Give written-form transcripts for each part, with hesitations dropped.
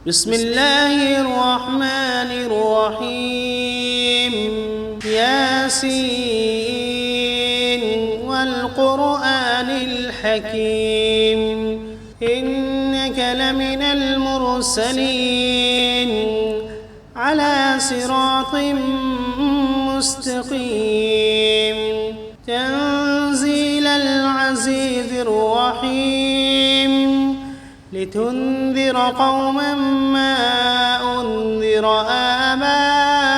بسم الله الرحمن الرحيم ياسين والقرآن الحكيم إنك لمن المرسلين على صراط مستقيم تنزيل العزيز الرحيم لتنذر قوما ما أنذر آباؤهم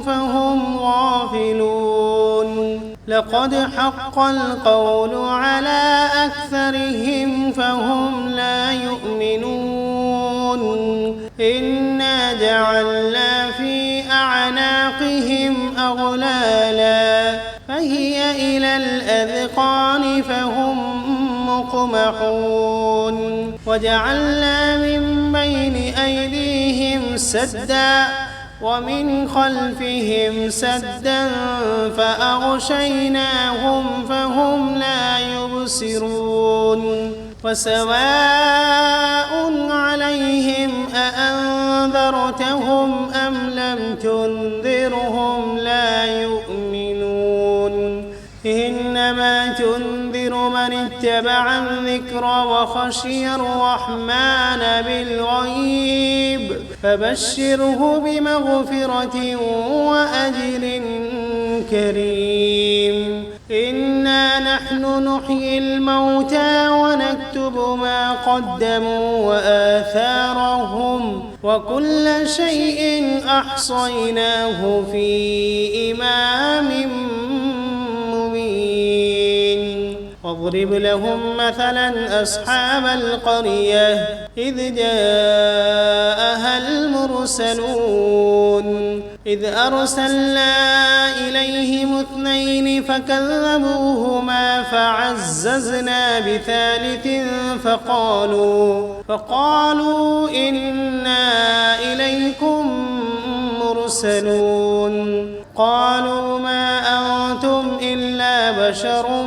فهم غافلون لقد حق القول على أكثرهم فهم لا يؤمنون إنا جعلنا في أعناقهم أغلالا فهي إلى الأذقان فهم مقمحون وجعلنا من بين أيديهم سدا ومن خلفهم سدا فأغشيناهم فهم لا يبصرون وسواء عليهم أأنذرتهم أم لم تنذرهم لا يؤمنون إنما تنذر من اتبع الذكر وخشي الرحمن بالغيب فبشره بمغفرة وأجر كريم إنا نحن نحيي الموتى ونكتب ما قدموا وآثارهم وكل شيء أحصيناه في إمام واضرب لهم مثلا أصحاب القرية إذ جاءها المرسلون إذ أرسلنا إليهم 2 فكذبوهما فعززنا بثالث فقالوا إنا إليكم مرسلون قالوا ما أنتم إلا بشر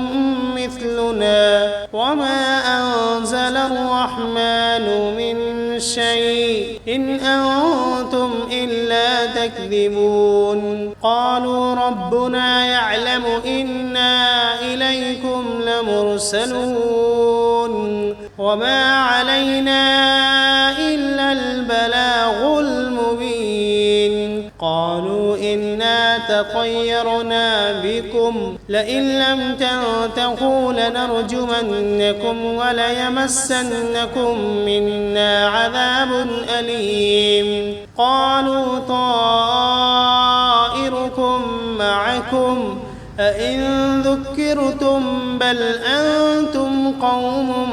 مثلنا وما أنزل الرحمن من شيء إن أنتم إلا تكذبون قالوا ربنا يعلم إنا إليكم لمرسلون وما علينا إلا البلاغ المبين قالوا إنا تطيرنا بكم لئن لم تنتهوا لنرجمنكم وليمسنكم منا عذاب أليم قالوا طائركم معكم أئن ذكرتم بل أنتم قوم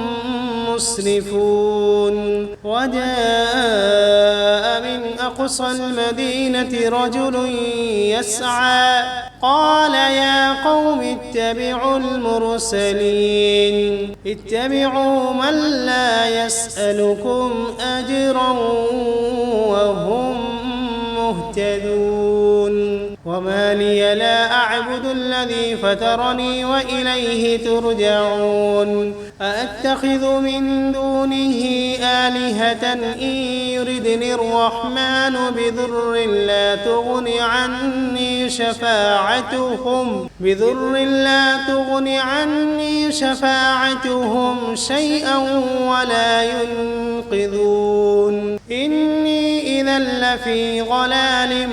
مسرفون وجاء من أقصى المدينة رجل يسعى قال يا قوم اتبعوا المرسلين اتبعوا من لا يسألكم أجرا وهم مهتدون وما لي لا أعبد الذي فطرني وإليه ترجعون أأتخذ من دونه آلهة إن يردني الرحمن بضر لا تغن عني شفاعتهم شيئا ولا ينقذون إني إذا لفي ضلال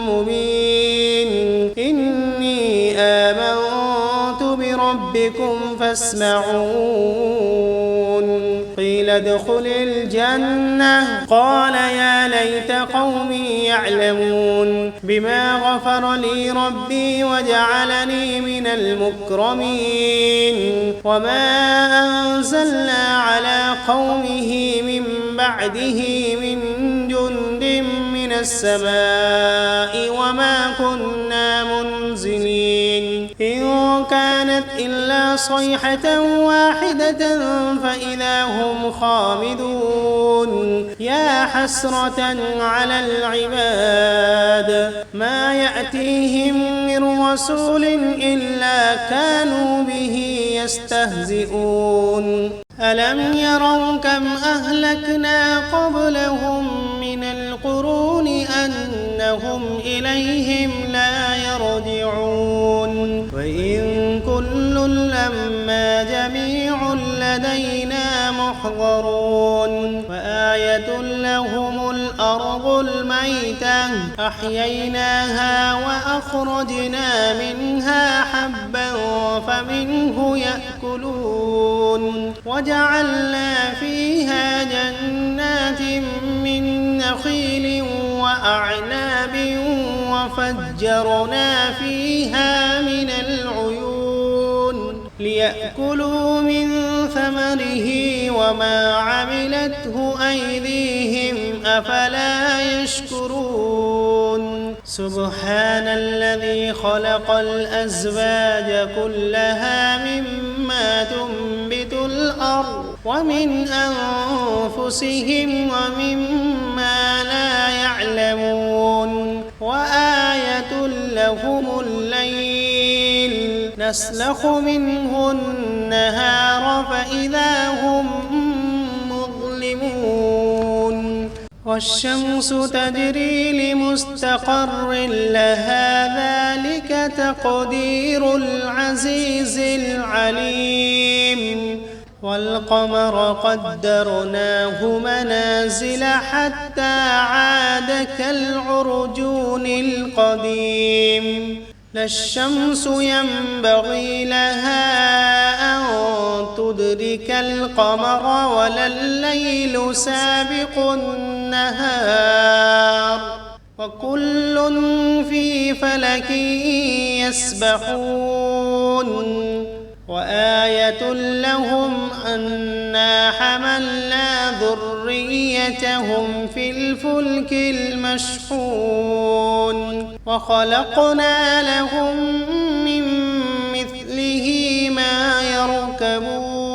مبين إني آمنت بربكم فاسمعون قيل ادخل الجنة قال يا ليت قومي يعلمون بما غفر لي ربي وجعلني من المكرمين وما أنزلنا على قومه من بعده من جند من السماء وما كنا منزلين إن كانت إلا صيحة واحدة فإذا هم خامدون يا حسرة على العباد ما يأتيهم من رسول إلا كانوا به يستهزئون ألم يروا كم أهلكنا قبلهم من القرون أنهم إليهم لا يرجعون وإن كل لما جميع لدينا محضرون وآية لهم الأرض الميتة أحييناها وأخرجنا منها حبا فمنه يأكلون وجعلنا فيها جنات من نخيل وأعناب وفجرنا فيها من العيون ليأكلوا من ثمره وما عملته أيديهم أفلا يشكرون سبحان الذي خلق الأزواج كلها مما تنبت الأرض ومن أنفسهم ومما لا يعلمون وآية لهم الليل نسلخ منه النهار فإذا هم مظلمون والشمس تجري لمستقر لها ذلك تقدير العزيز العليم والقمر قدرناه منازل حتى عاد كالعرجون القديم لا الشمس ينبغي لها أن تدرك القمر ولا الليل سابق النهار وكل في فلك يسبحون وآية لهم أنا حملنا ذريتهم في الفلك المشحون وخلقنا لهم من مثله ما يركبون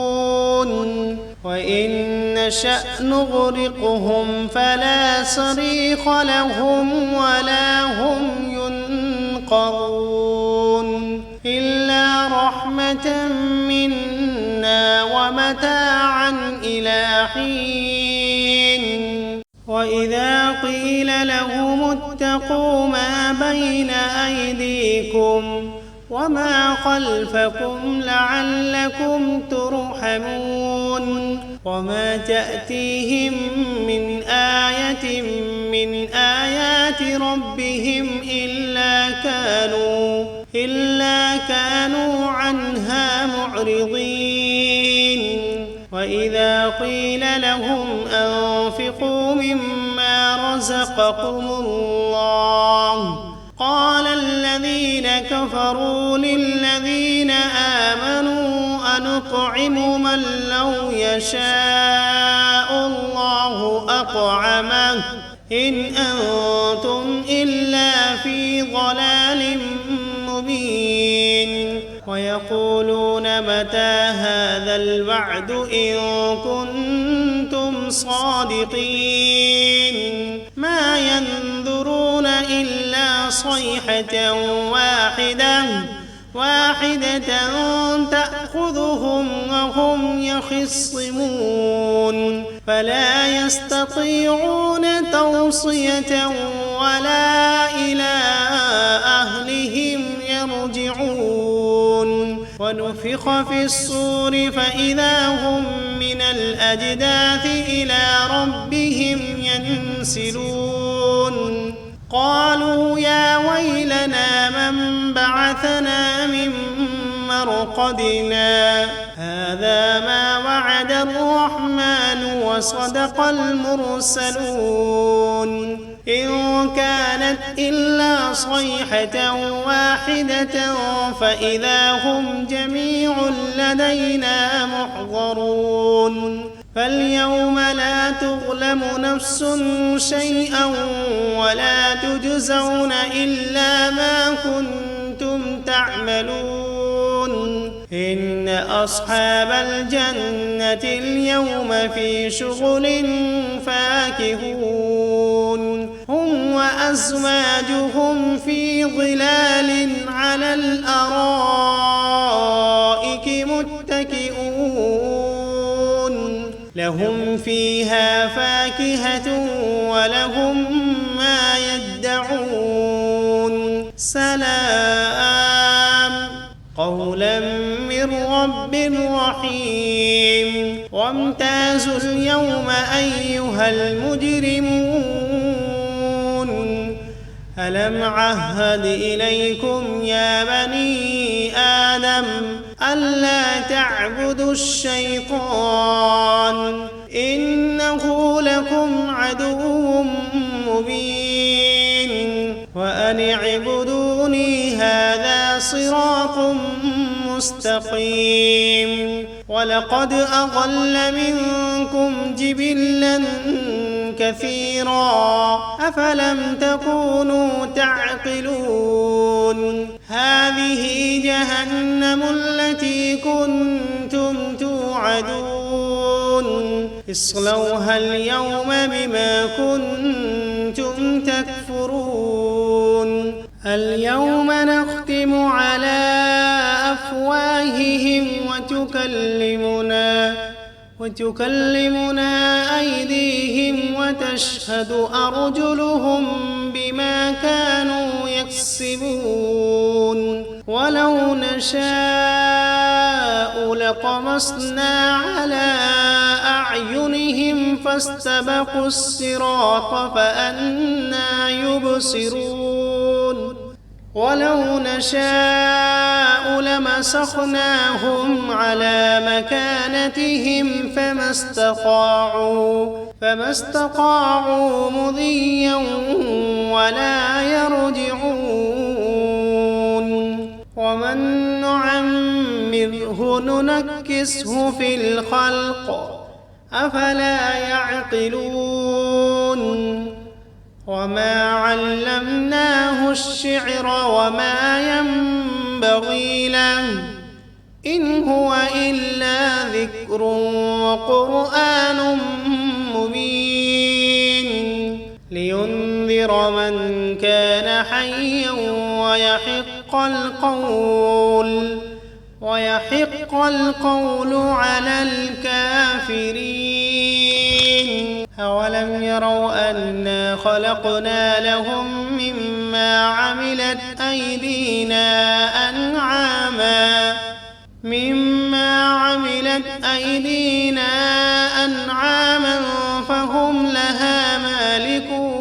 وإن نشأ نغرقهم فلا صريخ لهم ولا هم ينقذون إلا رحمة منا ومتاعا إلى حين وإذا قيل لهم اتقوا ما بين أيديكم وما خلفكم لعلكم ترحمون وما تأتيهم من آية من آيات ربهم إلا كانوا عنها معرضين وإذا قيل لهم أنفقوا مما رزقكم الله قال الذين كفروا للذين آمنوا أنطعم من لو يشاء الله أطعمه إن أنتم إلا في ضلال مبين ويقولون متى هذا الوعد إن كنتم صادقين ما ينظرون إلا صيحة واحدة تأخذهم وهم يخصمون فلا يستطيعون توصية ولا إلى أهلهم يرجعون ونفخ في الصور فإذا هم من الأجداث إلى ربهم ينسلون قالوا يا ويلنا من بعثنا من مرقدنا هذا ما وعد الرحمن وصدق المرسلون إن كانت إلا صيحة واحدة فإذا هم جميع لدينا محضرون فاليوم لا تظلم نفس شيئا ولا تجزون إلا ما كنتم تعملون إن أصحاب الجنة اليوم في شغل فاكهون هم وأزواجهم في ظلال على الأرائك متكئون فيها فاكهة ولهم ما يدعون سلام قولا من رب رحيم وامتازوا اليوم أيها المجرمون ألم عهد إليكم يا بني آدم ألا تعبدوا الشيطان إنه لكم عدو مبين وأن اعبدوني هذا صراط مستقيم ولقد أضل منكم جبلا كثيرا أفلم تكونوا تعقلون هذه جهنم التي كنتم توعدون اصلوها اليوم بما كنتم تكفرون اليوم نختم على أفواههم وتكلمنا أيديهم وتشهد أرجلهم بما كانوا يكسبون ولو نشاء لطمسنا على أعينهم فاستبقوا الصراط فأنى يبصرون ولو نشاء لمسخناهم على مكانتهم فما استطاعوا مضيا ولا يرجعون ومن نعمره ننكسه في الخلق أفلا يعقلون وما علمناه الشعر وما ينبغي له إن هو إلا ذكر وقرآن مبين لينذر من كان حيا ويحق القول على الكافرين أولم يروا أنا خلقنا لهم مما عملت أيدينا أنعاما فهم لها مالكون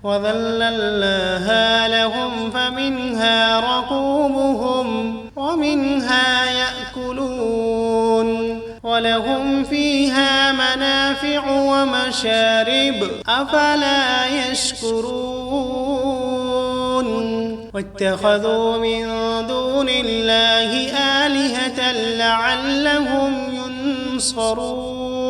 وذللناها لهم فمنها ركوبهم ومنها يأكلون ولهم فيها منافع ومشارب أفلا يشكرون واتخذوا من دون الله آلهة لعلهم ينصرون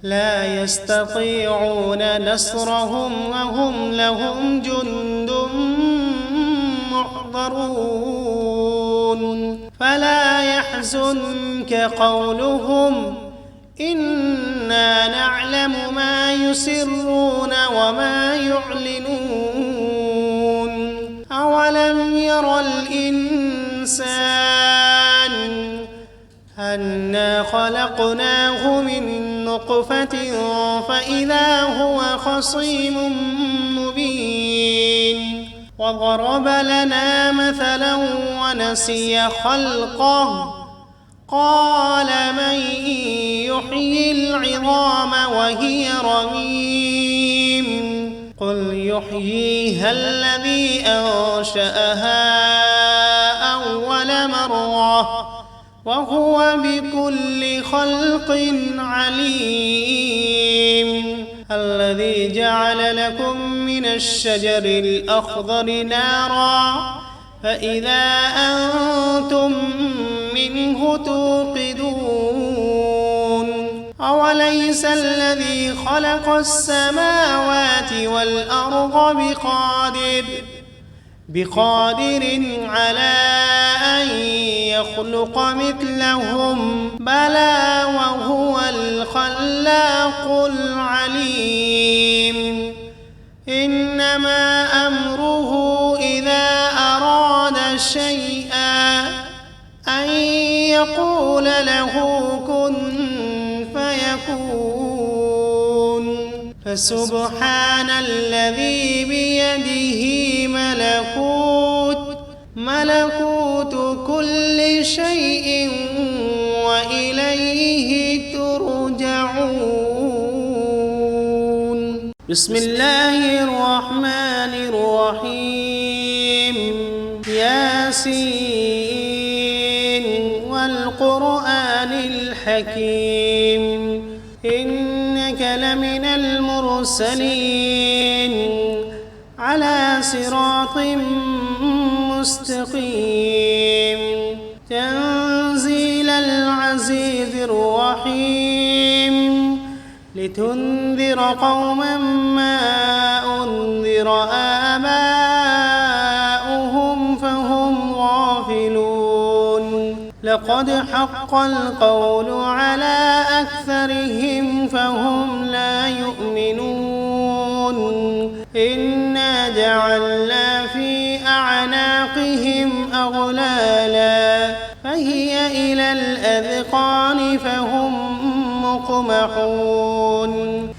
لا يستطيعون نصرهم وهم لهم جند محضرون فلا يحزنك قولهم إنا نعلم ما يسرون وما يعلنون أولم ير الإنسان أنا خلقناه من نطفة فإذا هو خصيم مبين وضرب لنا مثلا ونسي خلقه قال من يحيي العظام وهي رميم قل يحييها الذي أنشأها أول مرة وهو بكل خلق عليم الذي جعل لكم من الشجر الأخضر نارا فإذا أنتم منه توقدون أوليس الذي خلق السماوات والأرض بقادر على أن يخلق مثلهم بلى وهو الخلاق العليم إنما أمره إذا أراد شيئا أن يقول له كن فسبحان الذي بيده ملكوت كل شيء وإليه ترجعون. بسم الله الرحمن الرحيم. ياسين والقرآن الحكيم إنك لمن المرسلين على صراط مستقيم تنزيل العزيز الرحيم لتنذر قوما ما أنذر آباؤهم فهم غافلون لقد حق القول على أكثرهم فهم لا يؤمنون إنا جعلنا في أعناقهم أغلالا فهي إلى الأذقان فهم مقمحون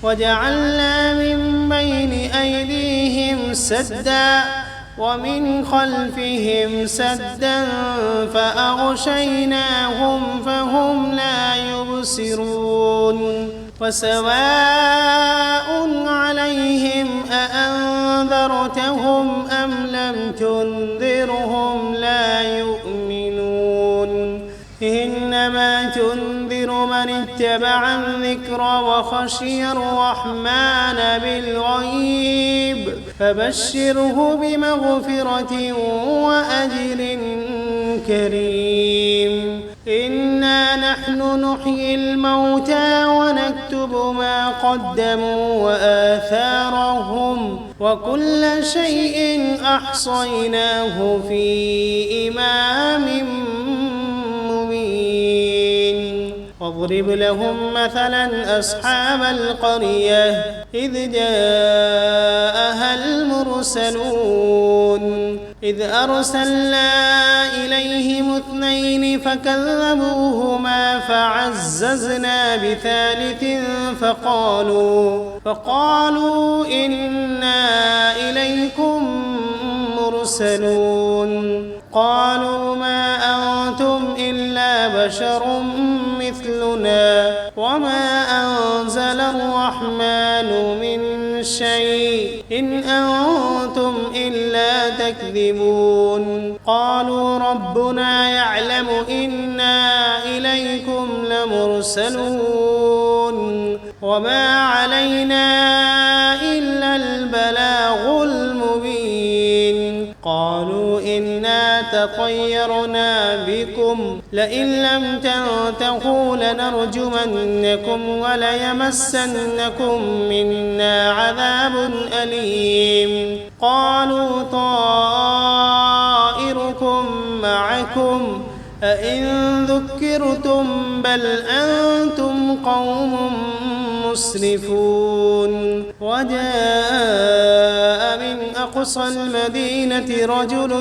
وجعلنا من بين أيديهم سدا ومن خلفهم سدا فأغشيناهم فهم لا يبصرون وسواء عليهم أأنذرتهم أم لم تنذرهم لا يؤمنون إنما تنذر من اتبع الذكر وخشي الرحمن بالغيب فبشره بمغفرة وأجر كريم إنا نحن نحيي الموتى ونكتب ما قدموا وآثارهم وكل شيء أحصيناه في إمام مبين واضرب لهم مثلا أصحاب القرية إذ جاءها المرسلون إذ أرسلنا إليهم 2 فكذبوهما فعززنا بثالث فقالوا إنا إليكم مرسلون قالوا ما أنتم إلا بشر مثلنا وما أنزل الرحمن من شيء إن أنتم إلا تكذبون قالوا ربنا يعلم إنا إليكم لمرسلون وما علينا إلا البلاغ المبين قالوا إنا تطيرنا بكم لئن لم تنتهوا لنرجمنكم وليمسنكم منا عذاب أليم قالوا طائركم معكم أئن ذكرتم بل أنتم قوم مسرفون وجاء من أقصى المدينة رجل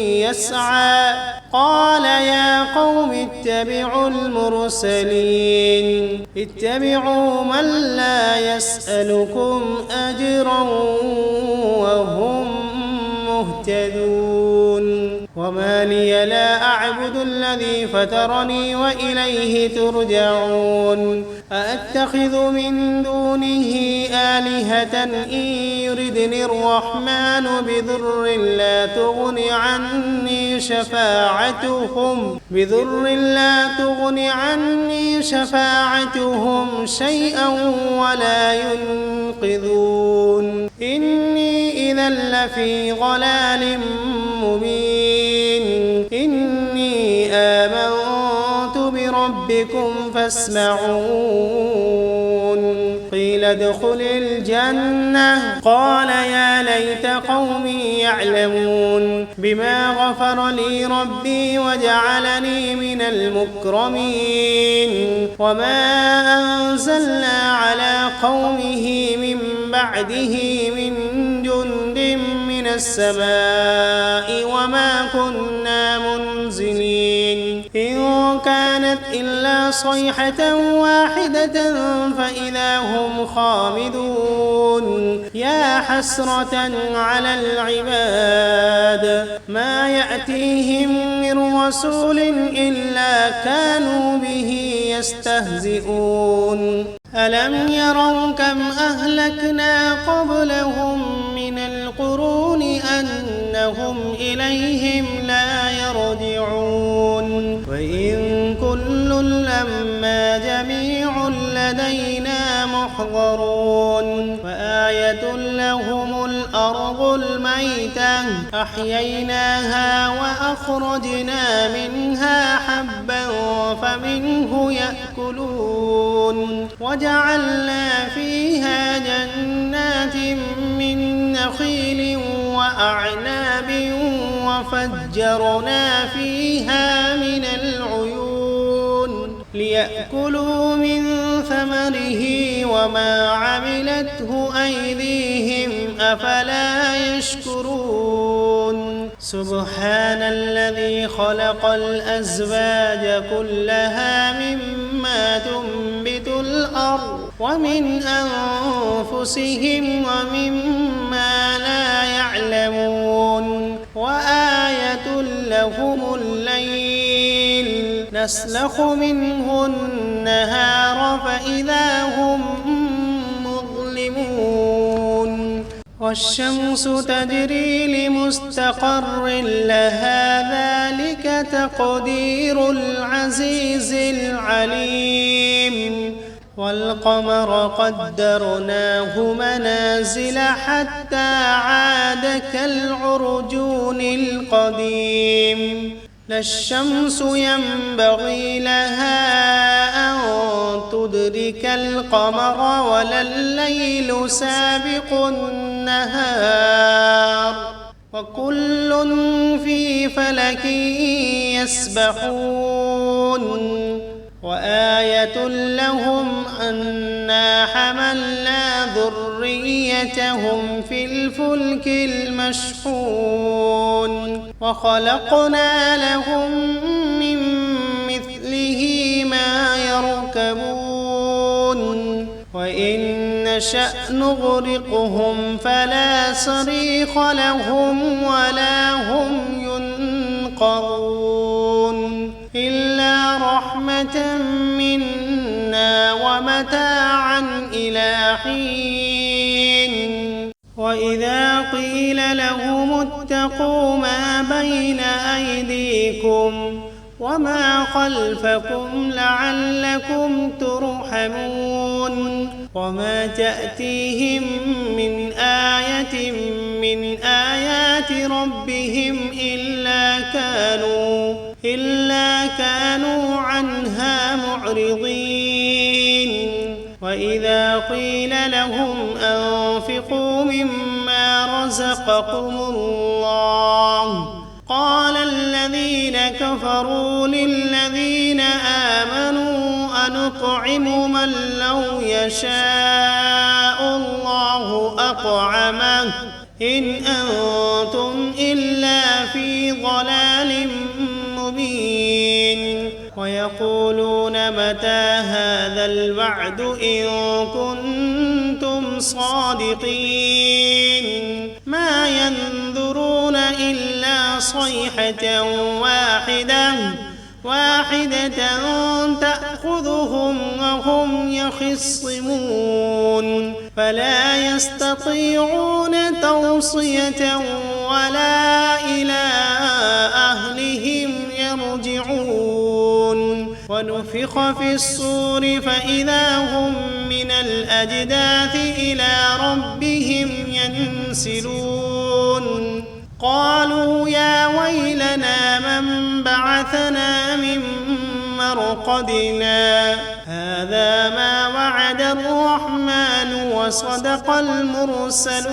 يسعى قال يا قوم اتبعوا المرسلين اتبعوا من لا يسألكم أجرا وهم مهتدون وما لي لا أعبد الذي فطرني وإليه ترجعون أأتخذ من دونه آلهة إن يردني الرحمن بضر لا تغن عني شفاعتهم شيئا ولا ينقذون إني إذا لفي ضلال مبين إني آمنت بربكم فاسمعون قيل ادخل الجنة قال يا ليت قومي يعلمون بما غفر لي ربي وجعلني من المكرمين وما أنزلنا على قومه من بعده من جند من السماء وما كنا منزلين إن كانت إلا صيحة واحدة فإذا هم خامدون يا حسرة على العباد ما يأتيهم من رسول إلا كانوا به يستهزئون ألم يروا كم أهلكنا قبلهم من القرون أنهم إليهم لا يرجعون وإن كل لما جميع لدينا محضرون وآية لهم الأرض الميتة أحييناها وأخرجنا منها حبا فمنه يأكلون وجعلنا فيها جنات من نخيل وأعناب وفجرنا فيها من العيون ليأكلوا من ثمره وما عملته أيديهم أفلا يشكرون سبحان الذي خلق الأزواج كلها مما تنبت الأرض ومن أنفسهم ومما لا يعلمون وآية لهم الليل نسلخ منه النهار فإذا هم مظلمون والشمس تجري لمستقر لها ذلك تقدير العزيز العليم والقمر قدرناه منازل حتى عاد كالعرجون القديم لا الشمس ينبغي لها أن تدرك القمر ولا الليل سابق النهار وكل في فلك يسبحون وآية لهم أنا حملنا ذريتهم في الفلك المشحون وخلقنا لهم من مثله ما يركبون وإن نشأ نغرقهم فلا صريخ لهم ولا هم ينقذون إلا رحمة منا ومتاعا إلى حين وإذا قيل لهم اتقوا ما بين أيديكم وما خلفكم لعلكم ترحمون وما تأتيهم من آية من آيات ربهم إلا كانوا عنها معرضين وإذا قيل لهم أنفقوا مما رزقكم الله قال الذين كفروا للذين آمنوا أنطعم من لو يشاء الله أطعمه إن أنتم إلا في ضلال مبين ويقولون متى هذا الوعد إن كنتم صادقين ما ينظرون إلا صيحة واحدة تأخذهم وهم يخصمون فلا يستطيعون توصية ولا إلى أهلهم يرجعون ونفخ في الصور فإذا هم من الأجداث إلى ربهم ينسلون قالوا يا ويلنا من بعثنا من مرقدنا هذا ما وعد الرحمن وصدق المرسلون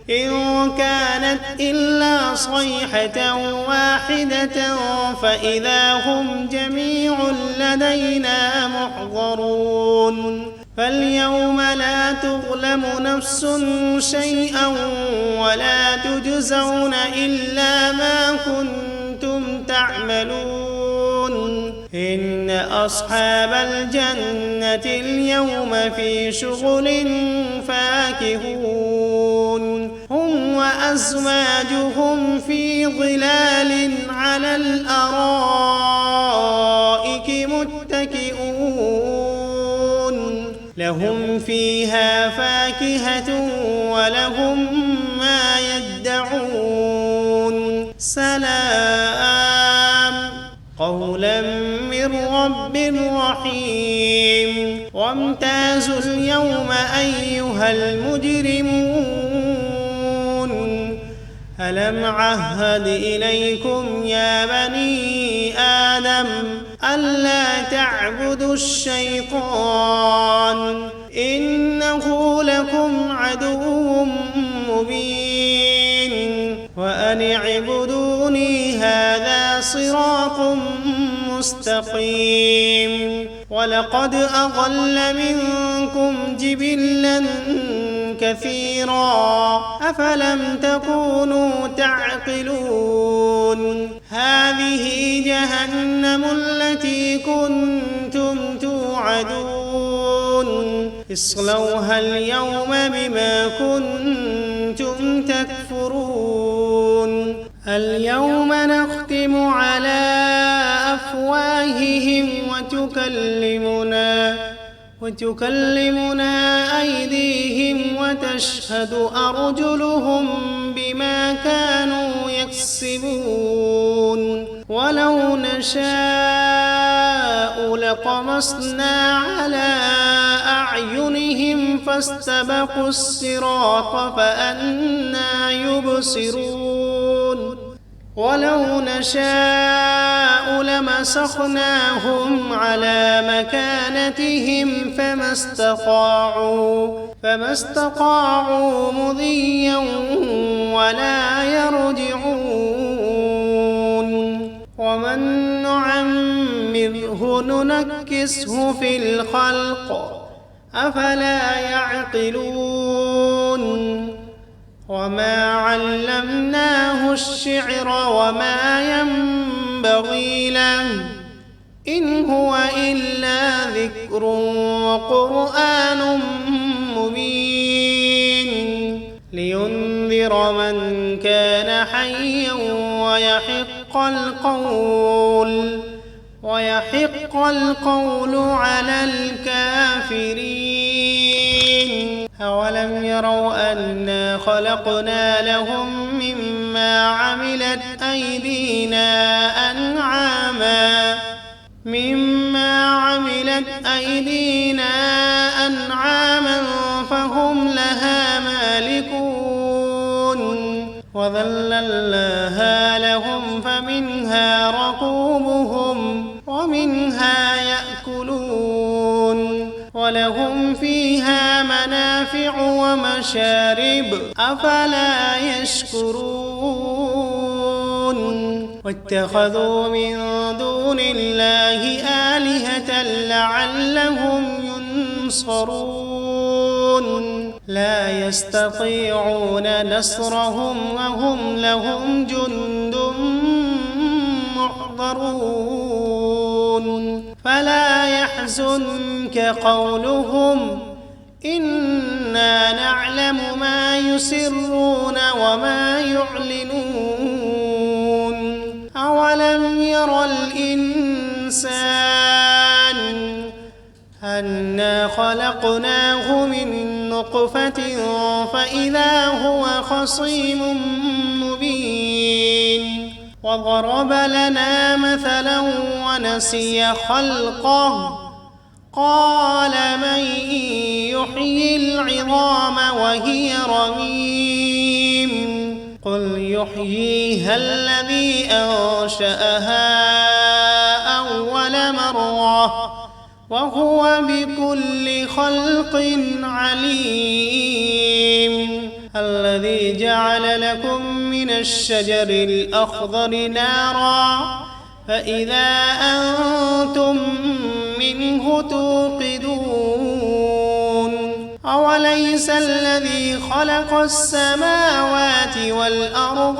إن كانت إلا صيحة واحدة فإذا هم جميع لدينا محضرون فاليوم لا تظلم نفس شيئا ولا تجزون إلا ما كنتم تعملون إن أصحاب الجنة اليوم في شغل فاكهون هم وأزواجهم في ظلال على الأرائك متكئون لهم فيها فاكهة ولهم ما يدعون سلام قولا من رب رحيم وامتازوا اليوم أيها المجرمون ألم عهد إليكم يا بني آدم ألا تعبدوا الشيطان إنه لكم عدو مبين وأن اعبدوني هذا صراط مستقيم ولقد أضل منكم جبلا كثيرا أفلم تكونوا تعقلون هذه جهنم التي كنتم توعدون اصلوها اليوم بما كنتم تكفرون اليوم نختم على أفواههم وتكلمنا أيديهم وتشهد أرجلهم بما كانوا يكسبون ولو نشاء لطمسنا على أعينهم فاستبقوا الصراط فأنى يبصرون ولو نشاء لمسخناهم على مكانتهم فما استطاعوا مضيا ولا يرجعون ومن نعمره ننكسه في الخلق أفلا يعقلون وما علمناه الشعر وما ينبغي له إن هو إلا ذكر وقرآن مبين لينذر من كان حيا ويحق القول على الكافرين أولم يروا أنا خلقنا لهم مما عملت أيدينا أنعاما فهم لها مالكون وذللناها لهم فمنها ركوبهم ومنها يأكلون ولهم فيها منافع ومشارب أفلا يشكرون واتخذوا من دون الله آلهة لعلهم ينصرون لا يستطيعون نصرهم وهم لهم جند محضرون فلا يحزنك قولهم إنا نعلم ما يسرون وما يعلنون أولم ير الإنسان أنا خلقناه من نطفة فإذا هو خصيم مبين وضرب لنا مثلا ونسي خلقه قال من يحيي العظام وهي رميم قل يحييها الذي أنشأها أول مرة وهو بكل خلق عليم الذي جعل لكم من الشجر الأخضر نارا فإذا أنتم منه توقدون أوليس الذي خلق السماوات والأرض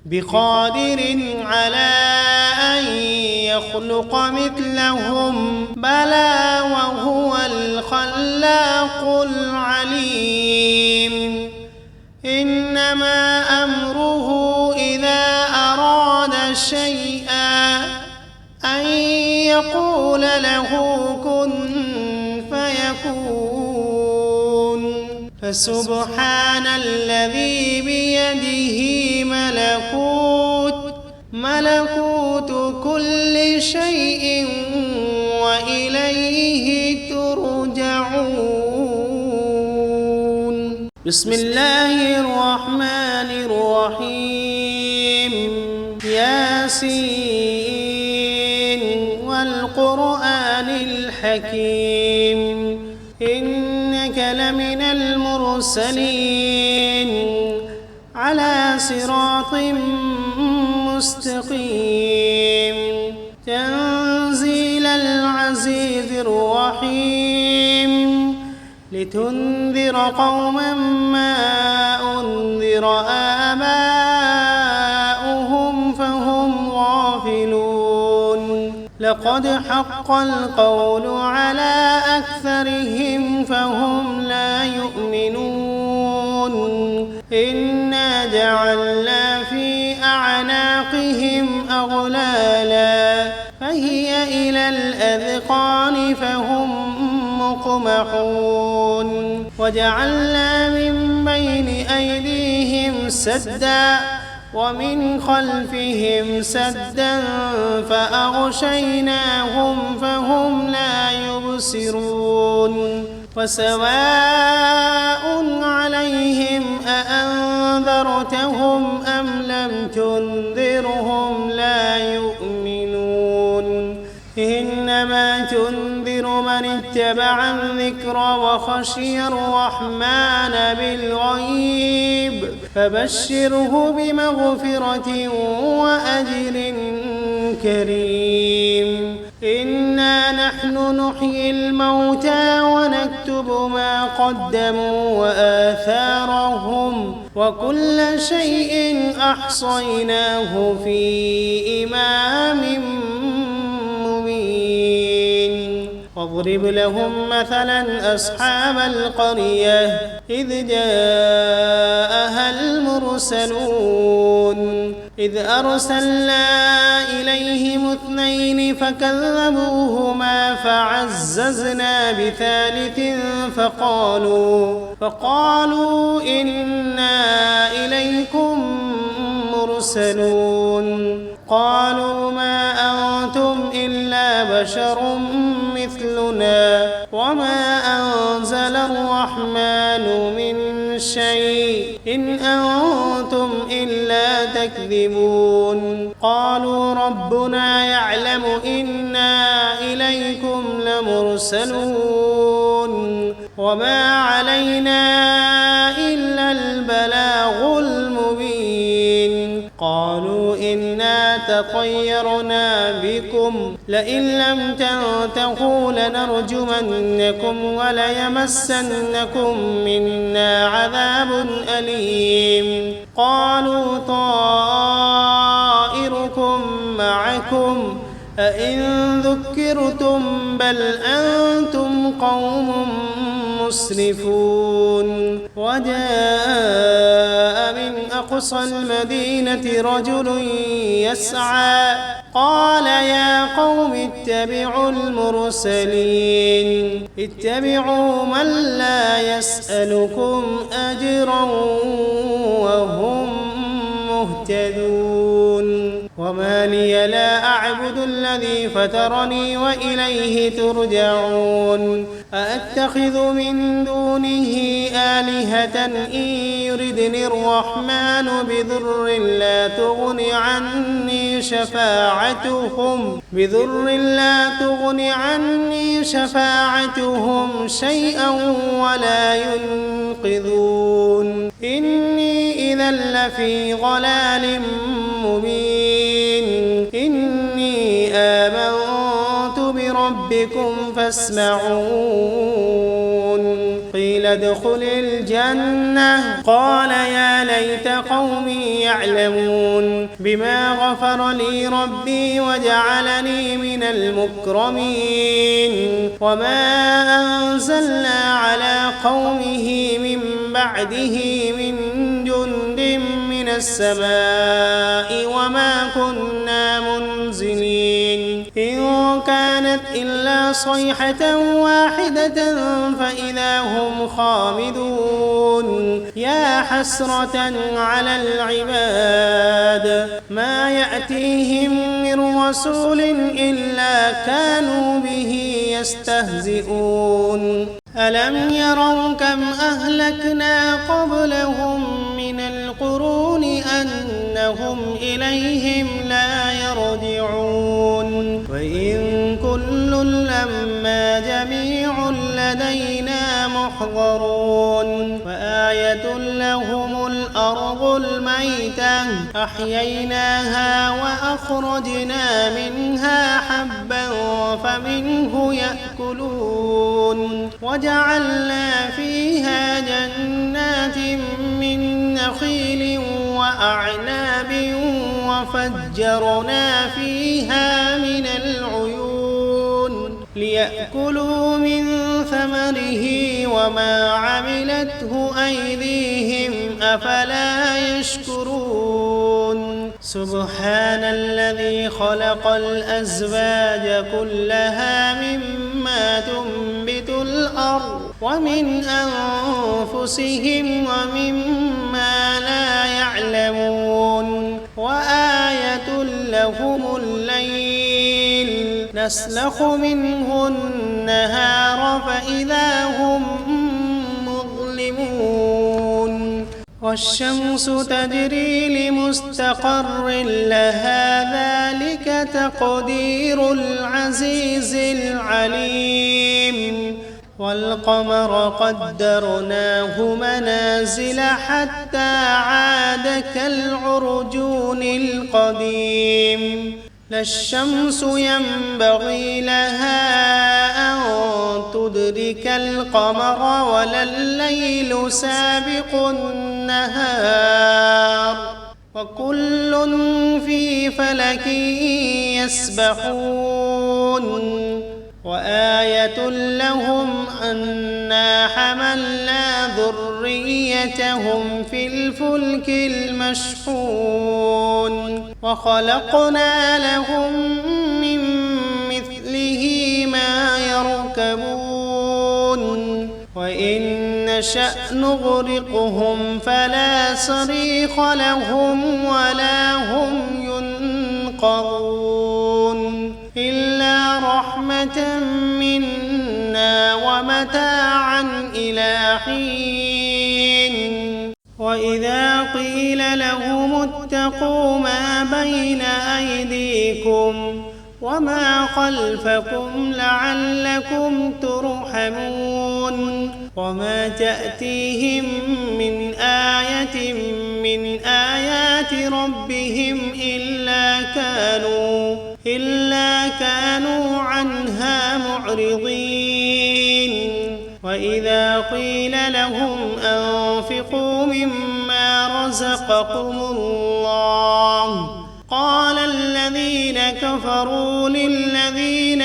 بقادر على أن يخلق مثلهم بلى وهو الخلاق العليم إنما أمره إذا أراد شيئا أن يقول له كن فيكون فسبحان الذي بيده ملكوت كل شيء وإليه ترجعون. بسم الله الرحمن الرحيم. ياسين والقرآن الحكيم إنك لمن المرسلين على صراط مستقيم تنزيل العزيز الرحيم لتنذر قوما ما أنذر آباؤهم فهم غافلون لقد حق القول على أكثرهم فهم لا يؤمنون إنا جعلنا في أعناقهم أغلالا فهي إلى الأذقان فهم مقمحون وجعلنا من بين أيديهم سدا ومن خلفهم سدا فأغشيناهم فهم لا يبصرون وسواء عليهم أأنذرتهم أم لم تنذرهم لا يؤمنون إنما تنذر من اتبع الذكر وخشي الرحمن بالغيب فبشره بمغفرة وأجر كريم إنا نحن نحيي الموتى ونكتب ما قدموا وآثارهم وكل شيء أحصيناه في إمام مبين واضرب لهم مثلا أصحاب القرية إذ جاءها المرسلون إذ أرسلنا إليهم اثنين فكذبوهما فعززنا بثالث فقالوا إنا إليكم مرسلون قالوا ما أنتم إلا بشر مثلنا وما أنزل الرحمن من شيء إن أنتم إلا تكذبون قالوا ربنا يعلم إنا إليكم لمرسلون وما علينا إلا البلاغ المبين قالوا إنا تطيرنا بكم لئن لم تنتهوا لنرجمنكم وليمسنكم منا عذاب أليم قالوا طائركم معكم أئن ذكرتم بل أنتم قوم مسرفون وجاء من أقصى المدينة رجل يسعى قال يا قوم اتبعوا المرسلين اتبعوا من لا يسألكم أجرا وهم مهتدون وما لي لا أعبد الذي فطرني وإليه ترجعون أأتخذ من دونه آلهة إن يردني الرحمن بضر لا تغن عني شفاعتهم شيئا ولا ينقذون إني إذا لفي ضلال مبين إني آمنت بربكم فاسمعون قيل قيل ادخل الجنة قال يا ليت قومي يعلمون بما غفر لي ربي وجعلني من المكرمين وما أنزلنا على قومه من بعده من جند من السماء وما كنا منزلين إن كانت إلا صيحة واحدة فإذا هم خامدون يا حسرة على العباد ما يأتيهم من رسول إلا كانوا به يستهزئون ألم يروا كم أهلكنا قبلهم من القرون أنهم إليهم لا يرجعون وإن كل لما جميع لدينا محضرون وآية لهم الأرض الميتة أحييناها وأخرجنا منها حبا فمنه يأكلون وجعلنا فيها جنات من نخيل وأعناب وفجرنا فيها من العيون ليأكلوا من ثمره وما عملته أيديهم أفلا يشكرون سبحان الذي خلق الأزواج كلها مما تنبت الأرض ومن أنفسهم ومما لا يعلمون وآية لهم الليل نسلخ منه النهار فإذا هم مظلمون والشمس تجري لمستقر لها ذلك تقدير العزيز العليم والقمر قدرناه منازل حتى عاد كالعرجون القديم لا الشمس ينبغي لها أن تدرك القمر ولا الليل سابق النهار وكل في فلك يسبحون وآية لهم أنا حملنا ذريتهم في الفلك المشحون وخلقنا لهم من مثله ما يركبون وإن نشأ نغرقهم فلا صريخ لهم ولا هم ينقذون إلا رحمة منا ومتاعا إلى حين وإذا قيل لهم اتقوا ما بين أيديكم وما خلفكم لعلكم ترحمون وما تأتيهم من آية من آيات ربهم إلا كانوا عنها معرضين وإذا قيل لهم أنفقوا مما رزقكم الله قال الذين كفروا للذين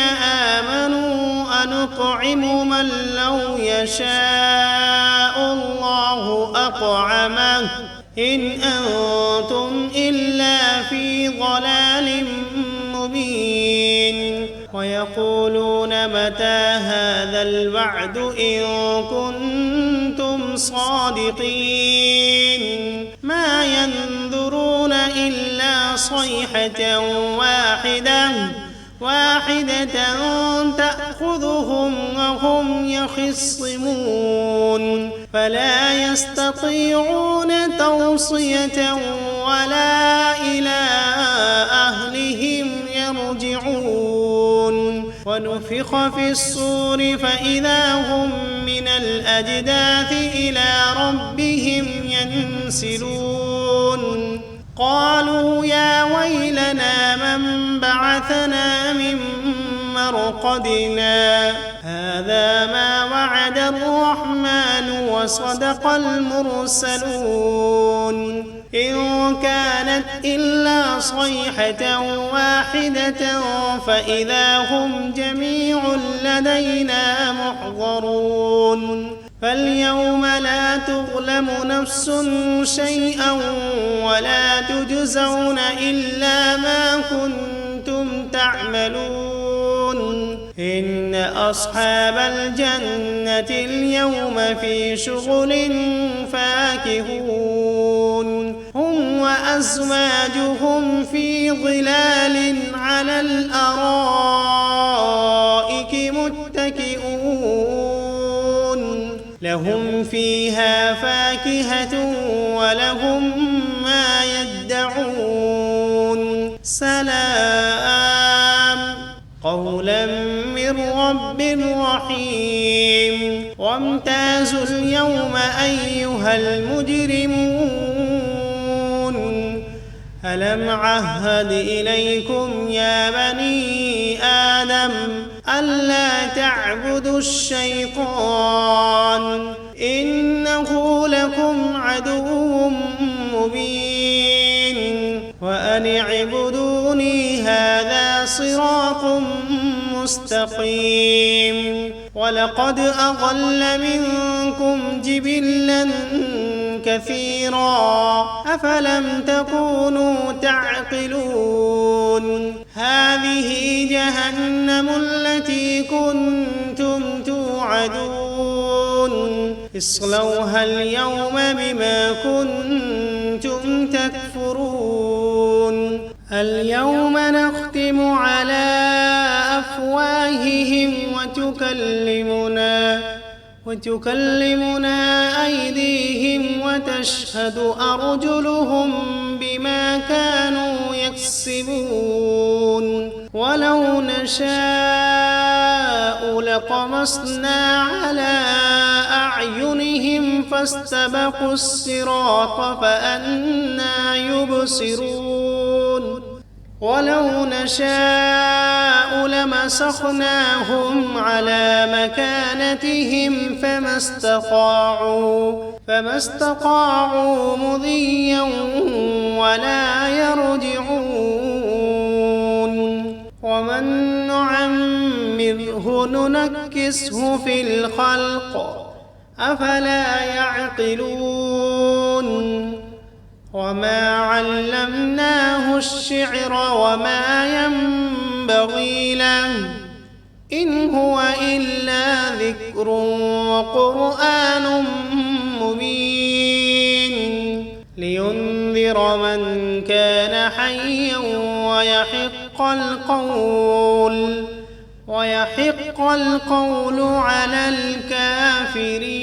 آمنوا أنطعم من لو يشاء الله أطعمه إن أنتم إلا في ضلال مبين ويقولون متى هذا الوعد إن كنتم صادقين ما ينظرون إلا صيحة واحدة تأخذهم وهم يخصمون فلا يستطيعون توصية ولا إلى أهلهم يرجعون ونفخ في الصور فإذا هم من الأجداث إلى ربهم ينسلون قالوا يا ويلنا من بعثنا من مرقدنا هذا ما وعد الرحمن وصدق المرسلون إن كانت إلا صيحة واحدة فإذا هم جميع لدينا محضرون فاليوم لا تظلم نفس شيئا ولا تجزون إلا ما كنتم تعملون إن أصحاب الجنة اليوم في شغل فاكهون هم وأزواجهم في ظلال على الأرائك متكئون لهم فيها فاكهة ولهم ما يدعون سلام قولا من رب رحيم وامتازوا اليوم أيها المجرمون ألم عهد إليكم يا بني آدم ألا تعبدوا الشيطان إنه لكم عدو مبين وأن اعبدوني هذا صراط مستقيم ولقد أضل منكم جبلا كثيرا أفلم تكونوا تعقلون هذه جهنم التي كنتم توعدون اصلوها اليوم بما كنتم تكفرون اليوم نختم على أفواههم وتكلمنا أيديهم وتشهد أرجلهم بما كانوا يكسبون ولو نشاء لطمسنا على أعينهم فاستبقوا الصراط فأنى يبصرون ولو نشاء لمسخناهم على مكانتهم فما استطاعوا مضيا ولا يرجعون ومن نعمره ننكسه في الخلق أفلا يعقلون وما علمناه الشعر وما ينبغي له إن هو إلا ذكر وقرآن مبين لينذر من كان حيا ويحق القول على الكافرين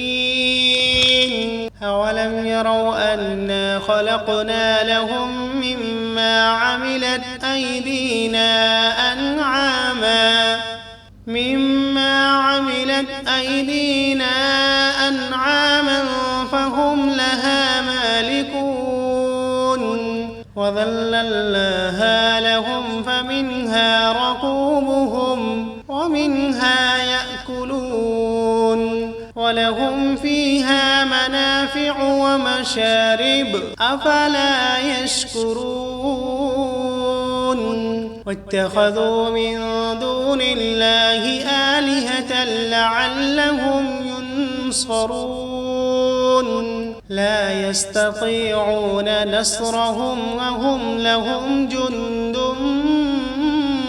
أولم يروا أنا خلقنا لهم مما عملت أيدينا أنعاما فهم لها مالكون وذللناها لهم فمنها ركوبهم ومنها يأكلون ولهم فيها منافع ومشارب أفلا يشكرون واتخذوا من دون الله آلهة لعلهم ينصرون لا يستطيعون نصرهم وهم لهم جند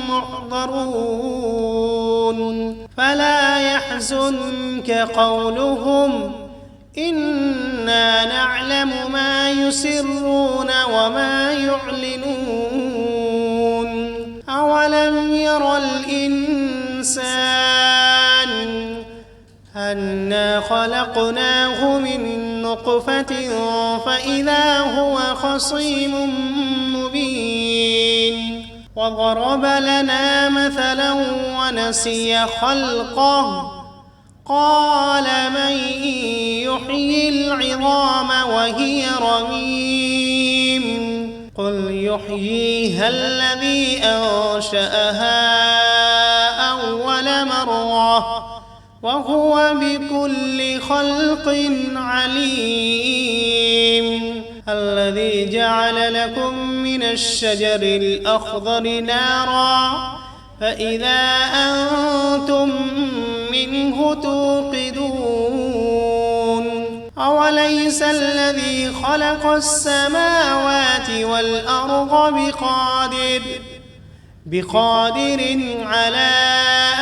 محضرون فلا يحزنك قولهم إنا نعلم ما يسرون وما يعلنون أولم ير الإنسان أنا خلقناه من نطفة فإذا هو خصيم مبين وضرب لنا مثلا ونسي خلقه قال من يحيي العظام وهي رميم قل يحييها الذي أنشأها أول مرة وهو بكل خلق عليم. الذي جعل لكم من الشجر الأخضر نارا فإذا أنتم منه توقدون. أوليس الذي خلق السماوات والأرض بقادر على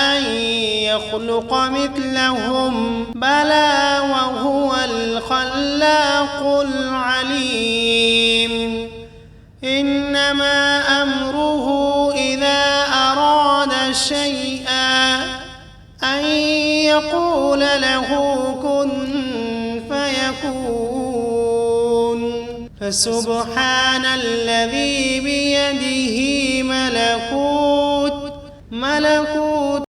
أن يخلق مثلهم؟ بلى وهو الخلاق العليم. إنما أمره إذا أراد شيئا أن يقول له كن فيكون. فسبحان الذي بيده ملكوت